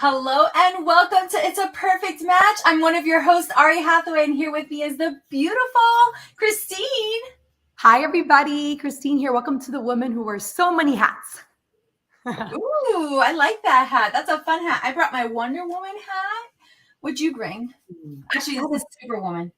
Hello and welcome to It's a Perfect Match. I'm one of your hosts, Ari Hathaway, and here with me is the beautiful Christine. Hi, everybody. Christine here. Welcome to the woman who wears so many hats. Ooh, I like that hat. That's a fun hat. I brought my Wonder Woman hat. What'd you bring? Actually, it's the Superwoman.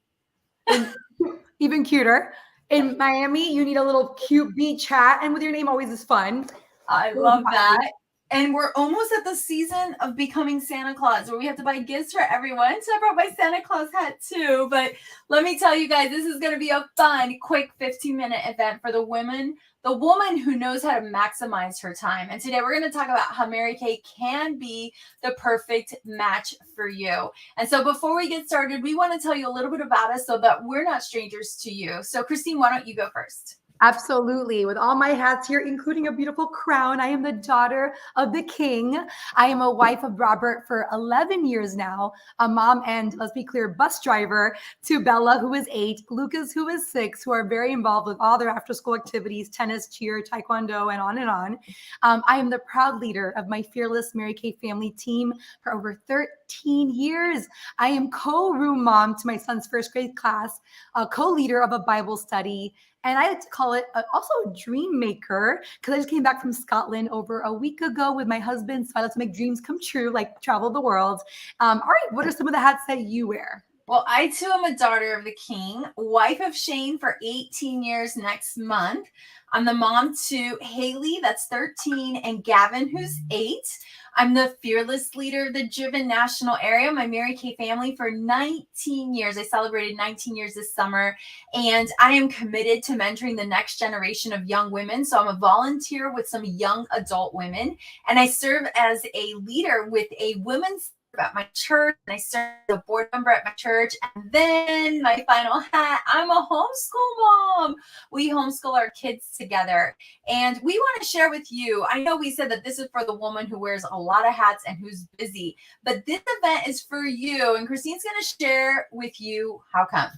Even cuter. In Miami, you need a little cute beach hat, and with your name always is fun. I love that. And we're almost at the season of becoming Santa Claus where we have to buy gifts for everyone. So I brought my Santa Claus hat too. But let me tell you guys, this is going to be a fun, quick 15-minute event for the woman who knows how to maximize her time. And today we're going to talk about how Mary Kay can be the perfect match for you. And so before we get started, we want to tell you a little bit about us so that we're not strangers to you. So Christine, why don't you go first? Absolutely. With all my hats here, including a beautiful crown, I am the daughter of the king. I am a wife of Robert for 11 years now, a mom and, let's be clear, bus driver to Bella, who is 8, Lucas, who is 6, who are very involved with all their after-school activities, tennis, cheer, taekwondo, and on and on. I am the proud leader of my fearless Mary Kay family team for over 13 years. I am co-room mom to my son's first grade class, a co-leader of a Bible study, and I like to call it also a dream maker because I just came back from Scotland over a week ago with my husband. So I like to make dreams come true, like travel the world. All right, what are some of the hats that you wear? Well, I too am a daughter of the king, wife of Shane for 18 years next month. I'm the mom to Haley, that's 13, and Gavin, who's 8. I'm the fearless leader of the Jiven National Area, my Mary Kay family, for 19 years. I celebrated 19 years this summer, and I am committed to mentoring the next generation of young women. So I'm a volunteer with some young adult women, and I serve as a leader with a women's at my church, and I serve as a board member at my church. And then my final hat, I'm a homeschool mom. We homeschool our kids together. And we want to share with you, I know we said that this is for the woman who wears a lot of hats and who's busy, but this event is for you. And Christine's going to share with you how come.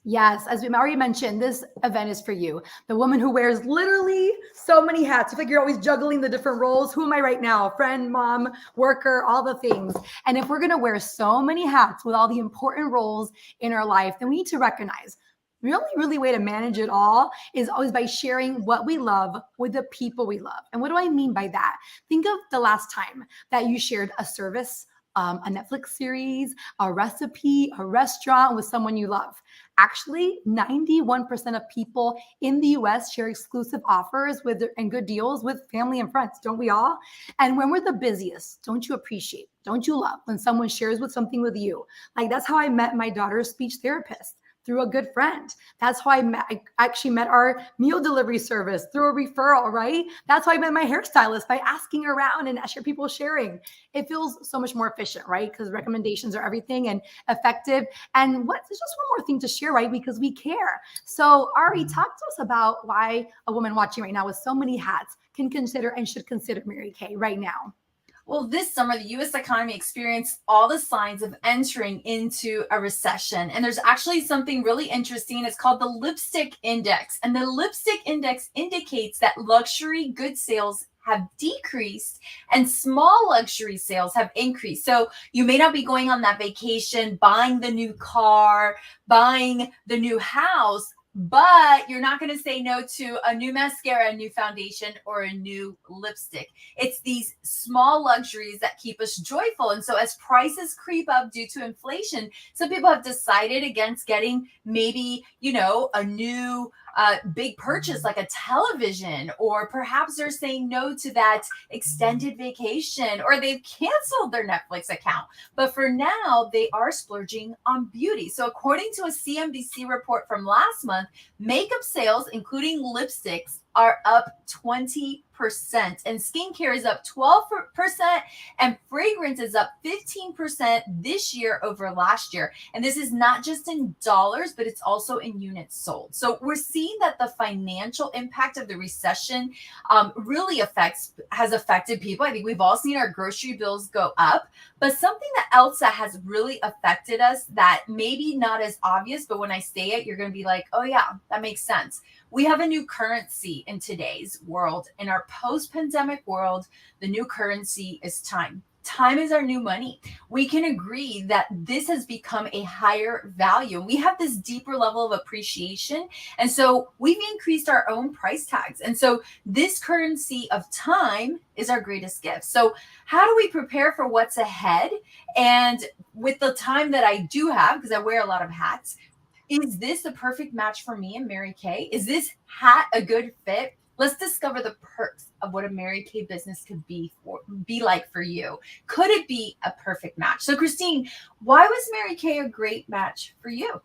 Yes, as we already mentioned, this event is for you. The woman who wears literally so many hats. You feel like you're always juggling the different roles. Who am I right now? Friend, mom, worker, all the things. And if we're going to wear so many hats with all the important roles in our life, then we need to recognize the really way to manage it all is always by sharing what we love with the people we love. And what do I mean by that? Think of the last time that you shared a service, a Netflix series, a recipe, a restaurant with someone you love. Actually, 91% of people in the US share exclusive offers and good deals with family and friends. Don't we all? And when we're the busiest, don't you appreciate, don't you love when someone shares something with you? Like that's how I met my daughter's speech therapist, through a good friend. That's how I actually met our meal delivery service through a referral, right? That's how I met my hairstylist by asking around and people sharing. It feels so much more efficient, right? Because recommendations are everything and effective. And there's just one more thing to share, right? Because we care. So Ari, talk to us about why a woman watching right now with so many hats can consider and should consider Mary Kay right now. Well, this summer, the U.S. economy experienced all the signs of entering into a recession. And there's actually something really interesting. It's called the Lipstick Index. And the Lipstick Index indicates that luxury goods sales have decreased and small luxury sales have increased. So you may not be going on that vacation, buying the new car, buying the new house, but you're not going to say no to a new mascara, a new foundation, or a new lipstick. It's these small luxuries that keep us joyful. And so as prices creep up due to inflation, some people have decided against getting maybe, a new big purchase like a television, or perhaps they're saying no to that extended vacation, or they've canceled their Netflix account. But for now, they are splurging on beauty. So according to a CNBC report from last month, makeup sales, including lipsticks, are up 20%, and skincare is up 12%, and fragrance is up 15% this year over last year. And this is not just in dollars, but it's also in units sold. So we're seeing that the financial impact of the recession really has affected people. I think we've all seen our grocery bills go up, but something else that has really affected us that maybe not as obvious, but when I say it, you're going to be like, oh yeah, that makes sense. We have a new currency in today's world. In our post-pandemic world, the new currency is time. time is our new money. We can agree that this has become a higher value. We have this deeper level of appreciation. And so we've increased our own price tags. And so this currency of time is our greatest gift. So how do we prepare for what's ahead? And with the time that I do have, because I wear a lot of hats, is this the perfect match for me and Mary Kay? Is this hat a good fit? Let's discover the perks of what a Mary Kay business could be like for you. Could it be a perfect match? So Christine, why was Mary Kay a great match for you?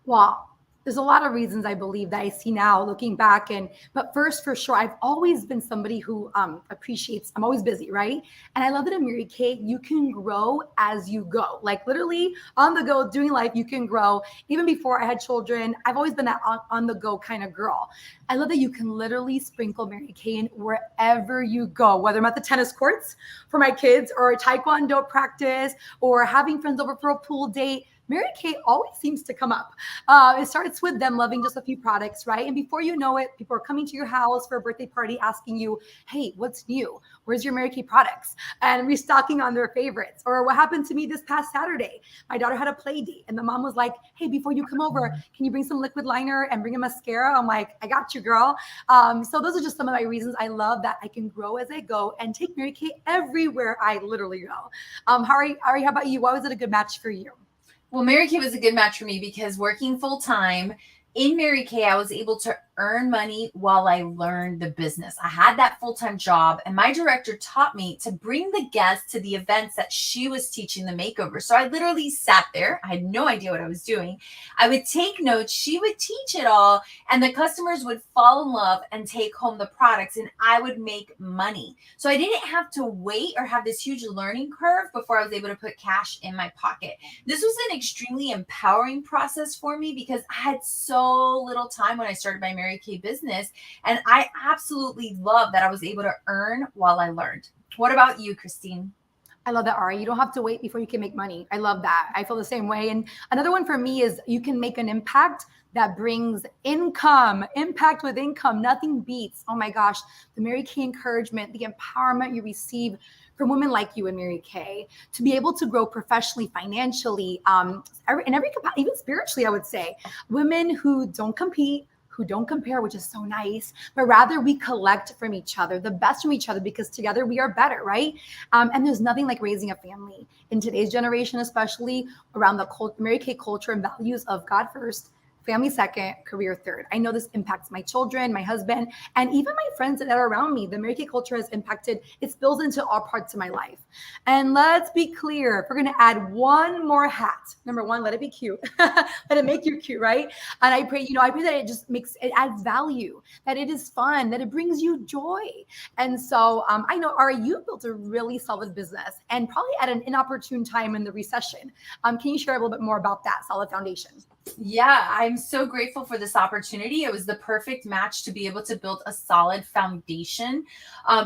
Well, there's a lot of reasons I believe that I see now looking back. But first, for sure, I've always been somebody who appreciates, I'm always busy, right? And I love that in Mary Kay, you can grow as you go. Like literally on the go, doing life, you can grow. Even before I had children, I've always been that on the go kind of girl. I love that you can literally sprinkle Mary Kay in wherever you go, whether I'm at the tennis courts for my kids or a taekwondo practice or having friends over for a pool date. Mary Kay always seems to come up. It starts with them loving just a few products, right? And before you know it, people are coming to your house for a birthday party asking you, hey, what's new? Where's your Mary Kay products? And restocking on their favorites. Or what happened to me this past Saturday? My daughter had a play date and the mom was like, hey, before you come over, can you bring some liquid liner and bring a mascara? I'm like, I got you, girl. So those are just some of my reasons I love that I can grow as I go and take Mary Kay everywhere I literally go. Ari, how about you? Why was it a good match for you? Well, Mary Kay was a good match for me because working full time in Mary Kay, I was able to earn money while I learned the business. I had that full-time job and my director taught me to bring the guests to the events that she was teaching the makeover. So I literally sat there. I had no idea what I was doing. I would take notes. She would teach it all and the customers would fall in love and take home the products and I would make money. So I didn't have to wait or have this huge learning curve before I was able to put cash in my pocket. This was an extremely empowering process for me because I had so little time when I started my Mary Kay business. And I absolutely love that I was able to earn while I learned. What about you, Christine? I love that, Ari. You don't have to wait before you can make money. I love that. I feel the same way. And another one for me is you can make an impact that brings income, impact with income. Nothing beats, oh my gosh, the Mary Kay encouragement, the empowerment you receive from women like you and Mary Kay to be able to grow professionally, financially, in every capacity, even spiritually, I would say. Women who don't compete, who don't compare, which is so nice, but rather we collect from each other, the best from each other, because together we are better, right? And there's nothing like raising a family in today's generation, especially around the Mary Kay culture and values of God first, family second, career third. I know this impacts my children, my husband, and even my friends that are around me. The Mary Kay culture has impacted, it spills into all parts of my life. And let's be clear, if we're gonna add one more hat, number one, let it be cute. Let it make you cute, right? And I pray that it just it adds value, that it is fun, that it brings you joy. And so I know, Ari, you built a really solid business and probably at an inopportune time in the recession. Can you share a little bit more about that solid foundation? Yeah, I'm so grateful for this opportunity. It was the perfect match to be able to build a solid foundation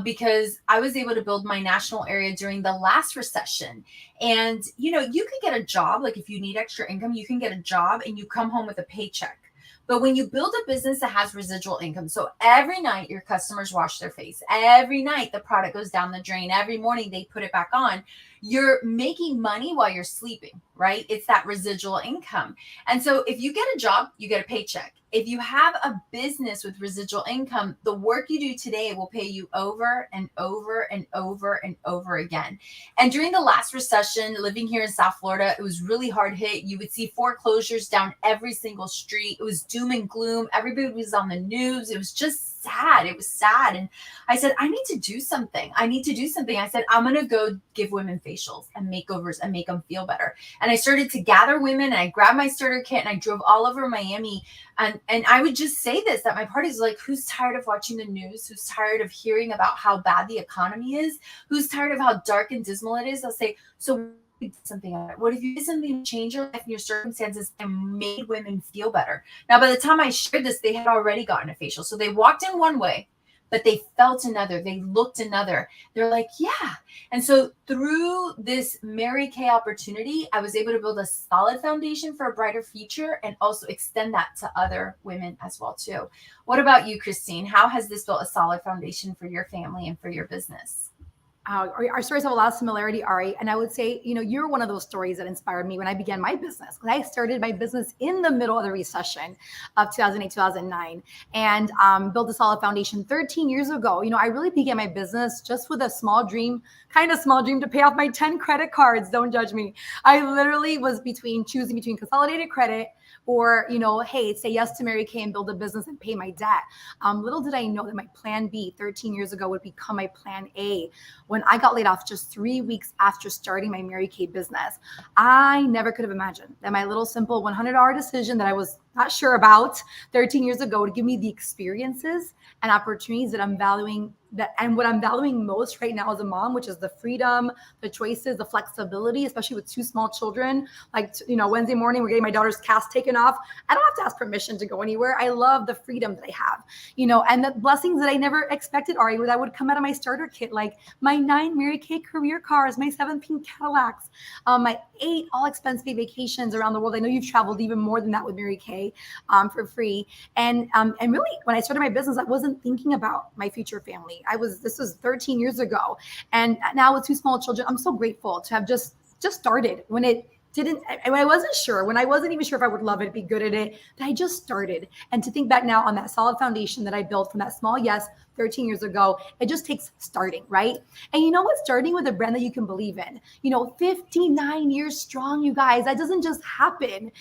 because I was able to build my national area during the last recession. And, you could get a job. Like if you need extra income, you can get a job and you come home with a paycheck. But when you build a business that has residual income, so every night your customers wash their face, every night the product goes down the drain, every morning they put it back on, you're making money while you're sleeping, right? It's that residual income. And so if you get a job, you get a paycheck. If you have a business with residual income, the work you do today will pay you over and over and over and over again. And during the last recession, living here in South Florida, it was really hard hit. You would see foreclosures down every single street. It was doom and gloom. Everybody was on the news. It was just sad. It was sad. And I said, I need to do something. I said, I'm going to go give women facials and makeovers and make them feel better. And I started to gather women and I grabbed my starter kit and I drove all over Miami. And I would just say this, that my party's like, who's tired of watching the news? Who's tired of hearing about how bad the economy is? Who's tired of how dark and dismal it is? I'll say, so something about it. What if you did something to change your life and your circumstances and made women feel better? Now, by the time I shared this, they had already gotten a facial. So they walked in one way, but they felt another, they looked another. They're like, yeah. And so through this Mary Kay opportunity, I was able to build a solid foundation for a brighter future and also extend that to other women as well too. What about you, Christine? How has this built a solid foundation for your family and for your business? Our stories have a lot of similarity, Ari. And I would say, you're one of those stories that inspired me when I began my business. Because I started my business in the middle of the recession of 2008, 2009, and built a solid foundation 13 years ago. I really began my business just with a small dream, to pay off my 10 credit cards. Don't judge me. I literally was choosing between consolidated credit or, hey, say yes to Mary Kay and build a business and pay my debt. Little did I know that my plan B 13 years ago would become my plan A. When I got laid off just 3 weeks after starting my Mary Kay business, I never could have imagined that my little simple $100 decision that I was not sure about 13 years ago would give me the experiences and opportunities that I'm valuing and what I'm valuing most right now as a mom, which is the freedom, the choices, the flexibility, especially with 2 small children. Like, Wednesday morning, we're getting my daughter's cast taken off. I don't have to ask permission to go anywhere. I love the freedom that I have, and the blessings that I never expected, Ari, that would come out of my starter kit, like my 9 Mary Kay career cars, my 7 pink Cadillacs, my 8 all expense paid vacations around the world. I know you've traveled even more than that with Mary Kay for free. And really, when I started my business, I wasn't thinking about my future family. This was 13 years ago. And now with 2 small children, I'm so grateful to have just started when I wasn't sure, when I wasn't even sure if I would love it, be good at it, that I just started. And to think back now on that solid foundation that I built from that small yes 13 years ago, it just takes starting, right? And you know what? Starting with a brand that you can believe in, 59 years strong, you guys, that doesn't just happen.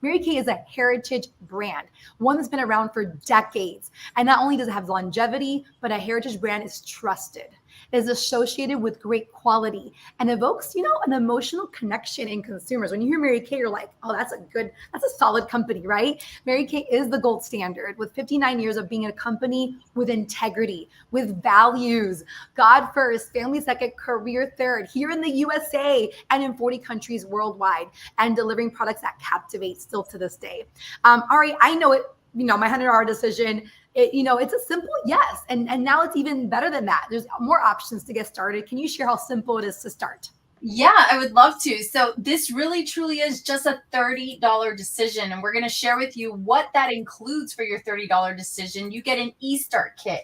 Mary Kay is a heritage brand, one that's been around for decades. And not only does it have longevity, but a heritage brand is trusted. It is associated with great quality and evokes, an emotional connection in consumers. When you hear Mary Kay, you're like, oh, that's a solid company, right? Mary Kay is the gold standard with 59 years of being a company with integrity, with values, God first, family second, career third, here in the USA and in 40 countries worldwide, and delivering products that captivate still to this day. Ari, I know it, my $100 decision, it's a simple yes. And now it's even better than that. There's more options to get started. Can you share how simple it is to start? Yeah, I would love to. So this really truly is just a $30 decision. And we're going to share with you what that includes for your $30 decision. You get an eStart kit.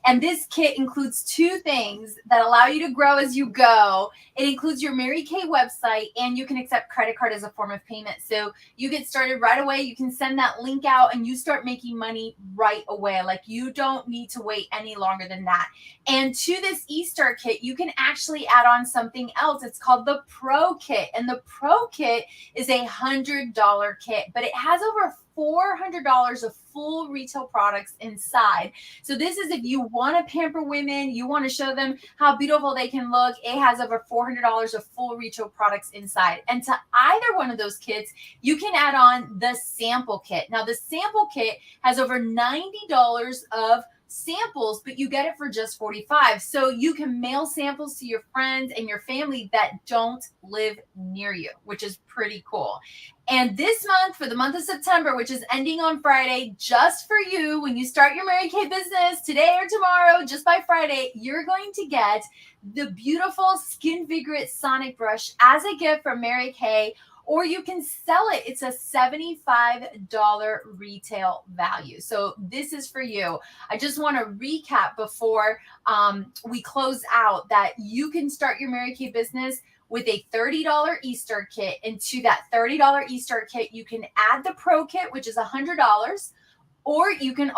And this kit includes 2 things that allow you to grow as you go. It includes your Mary Kay website, and you can accept credit card as a form of payment. So you get started right away. You can send that link out and you start making money right away. Like, you don't need to wait any longer than that. And to this eStart kit, you can actually add on something else. It's called the Pro Kit. And the Pro Kit is a $100 kit, but it has over $400 of full retail products inside. So this is if you want to pamper women, you want to show them how beautiful they can look. It has over $400 of full retail products inside. And to either one of those kits, you can add on the sample kit. Now, the sample kit has over $90 of samples, but you get it for just $45. So you can mail samples to your friends and your family that don't live near you, which is pretty cool. And this month, for the month of September, which is ending on Friday, just for you, when you start your Mary Kay business today or tomorrow, just by Friday, you're going to get the beautiful Skin Vigorate Sonic Brush as a gift from Mary Kay, or you can sell it. It's a $75 retail value. So this is for you. I just want to recap before we close out that you can start your Mary Kay business with a $30 eStart kit. And to that $30 eStart kit, you can add the Pro Kit, which is $100. Or you can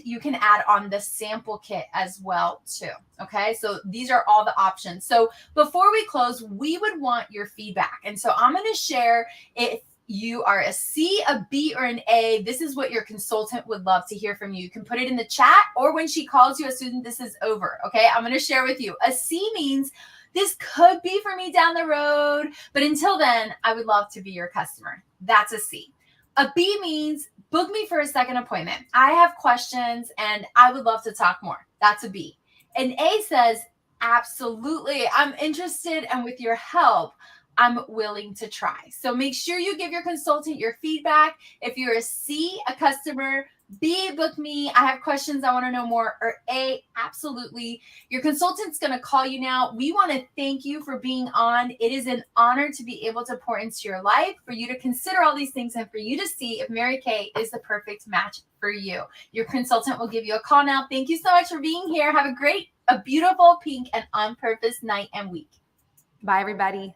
you can add on the sample kit as well too. Okay, so these are all the options. So before we close, we would want your feedback. And so I'm going to share, if you are a C, a B, or an A, this is what your consultant would love to hear from you. You can put it in the chat or when she calls you as soon as this is over. Okay, I'm going to share with you. A C means this could be for me down the road, but until then, I would love to be your customer. That's a C. A B means book me for a second appointment. I have questions and I would love to talk more. That's a B. An A says, absolutely, I'm interested, and with your help, I'm willing to try. So make sure you give your consultant your feedback. If you're a C, a customer, B, book me, I have questions, I want to know more, or A, absolutely. Your consultant's going to call you now. We want to thank you for being on. It is an honor to be able to pour into your life, for you to consider all these things, and for you to see if Mary Kay is the perfect match for you. Your consultant will give you a call now. Thank you so much for being here. Have a great a beautiful pink and on purpose night and week. Bye, everybody.